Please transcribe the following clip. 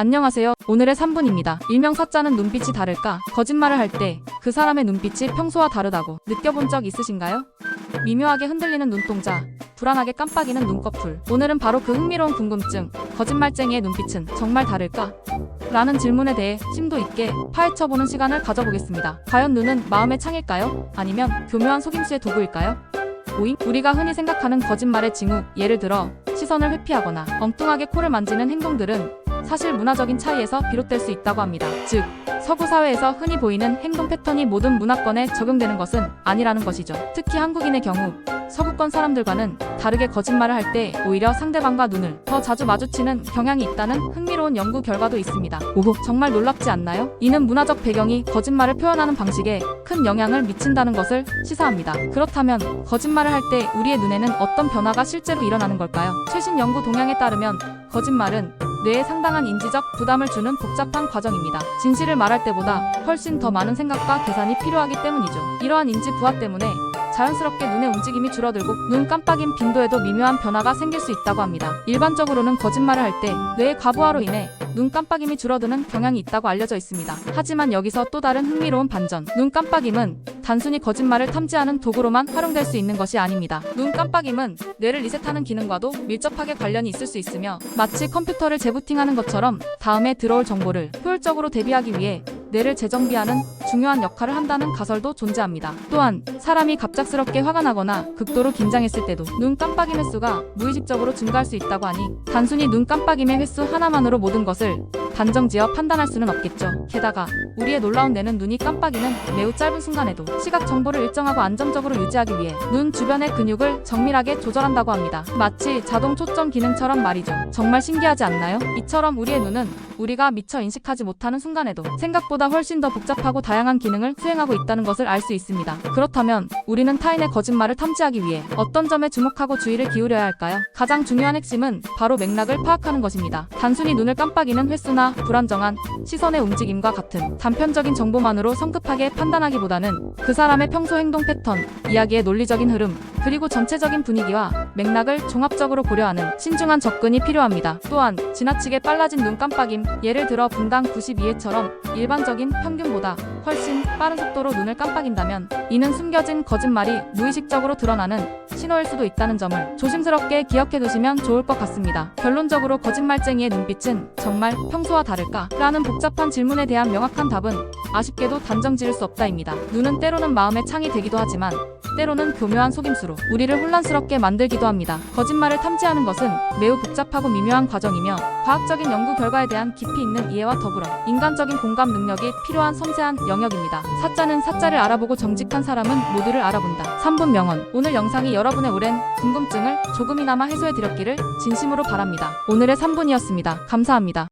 안녕하세요. 오늘의 3분입니다. 일명 사자는 눈빛이 다를까? 거짓말을 할 때 그 사람의 눈빛이 평소와 다르다고 느껴본 적 있으신가요? 미묘하게 흔들리는 눈동자, 불안하게 깜빡이는 눈꺼풀. 오늘은 바로 그 흥미로운 궁금증, 거짓말쟁이의 눈빛은 정말 다를까? 라는 질문에 대해 심도 있게 파헤쳐보는 시간을 가져보겠습니다. 과연 눈은 마음의 창일까요? 아니면 교묘한 속임수의 도구일까요? 오잉? 우리가 흔히 생각하는 거짓말의 징후, 예를 들어 시선을 회피하거나 엉뚱하게 코를 만지는 행동들은 사실 문화적인 차이에서 비롯될 수 있다고 합니다. 즉, 서구 사회에서 흔히 보이는 행동 패턴이 모든 문화권에 적용되는 것은 아니라는 것이죠. 특히 한국인의 경우 서구권 사람들과는 다르게 거짓말을 할 때 오히려 상대방과 눈을 더 자주 마주치는 경향이 있다는 흥미로운 연구 결과도 있습니다. 오호, 정말 놀랍지 않나요? 이는 문화적 배경이 거짓말을 표현하는 방식에 큰 영향을 미친다는 것을 시사합니다. 그렇다면 거짓말을 할 때 우리의 눈에는 어떤 변화가 실제로 일어나는 걸까요? 최신 연구 동향에 따르면 거짓말은 뇌에 상당한 인지적 부담을 주는 복잡한 과정입니다. 진실을 말할 때보다 훨씬 더 많은 생각과 계산이 필요하기 때문이죠. 이러한 인지 부하 때문에 자연스럽게 눈의 움직임이 줄어들고 눈 깜빡임 빈도에도 미묘한 변화가 생길 수 있다고 합니다. 일반적으로는 거짓말을 할 때 뇌의 과부하로 인해 눈 깜빡임이 줄어드는 경향이 있다고 알려져 있습니다. 하지만 여기서 또 다른 흥미로운 반전. 눈 깜빡임은 단순히 거짓말을 탐지하는 도구로만 활용될 수 있는 것이 아닙니다. 눈 깜빡임은 뇌를 리셋하는 기능과도 밀접하게 관련이 있을 수 있으며 마치 컴퓨터를 재부팅하는 것처럼 다음에 들어올 정보를 효율적으로 대비하기 위해 뇌를 재정비하는 중요한 역할을 한다는 가설도 존재합니다. 또한 사람이 갑작스럽게 화가 나거나 극도로 긴장했을 때도 눈 깜빡임 횟수가 무의식적으로 증가할 수 있다고 하니 단순히 눈 깜빡임의 횟수 하나만으로 모든 것을 단정지어 판단할 수는 없겠죠. 게다가 우리의 놀라운 뇌는 눈이 깜빡이는 매우 짧은 순간에도 시각 정보를 일정하고 안정적으로 유지하기 위해 눈 주변의 근육을 정밀하게 조절한다고 합니다. 마치 자동 초점 기능처럼 말이죠. 정말 신기하지 않나요? 이처럼 우리의 눈은 우리가 미처 인식하지 못하는 순간에도 생각보다 훨씬 더 복잡하고 다양한 기능을 수행하고 있다는 것을 알 수 있습니다. 그렇다면 우리는 타인의 거짓말을 탐지하기 위해 어떤 점에 주목하고 주의를 기울여야 할까요? 가장 중요한 핵심은 바로 맥락을 파악하는 것입니다. 단순히 눈을 깜빡이는 횟수나 불안정한 시선의 움직임과 같은 단편적인 정보만으로 성급하게 판단하기보다는 그 사람의 평소 행동 패턴, 이야기의 논리적인 흐름, 그리고 전체적인 분위기와 맥락을 종합적으로 고려하는 신중한 접근이 필요합니다. 또한 지나치게 빨라진 눈 깜빡임, 예를 들어 분당 92회처럼 일반적인 평균보다 훨씬 빠른 속도로 눈을 깜빡인다면 이는 숨겨진 거짓말이 무의식적으로 드러나는 신호일 수도 있다는 점을 조심스럽게 기억해 두시면 좋을 것 같습니다. 결론적으로 거짓말쟁이의 눈빛은 정말 평소와 다를까? 라는 복잡한 질문에 대한 명확한 답은 아쉽게도 단정 지을 수 없다입니다. 눈은 때로는 마음의 창이 되기도 하지만 때로는 교묘한 속임수로 우리를 혼란스럽게 만들기도 합니다. 거짓말을 탐지하는 것은 매우 복잡하고 미묘한 과정이며 과학적인 연구 결과에 대한 깊이 있는 이해와 더불어 인간적인 공감 능력이 필요한 섬세한 영역입니다. 사자는 사자를 알아보고 정직한 사람은 모두를 알아본다. 3분 명언. 오늘 영상이 여러분의 오랜 궁금증을 조금이나마 해소해 드렸기를 진심으로 바랍니다. 오늘의 3분이었습니다. 감사합니다.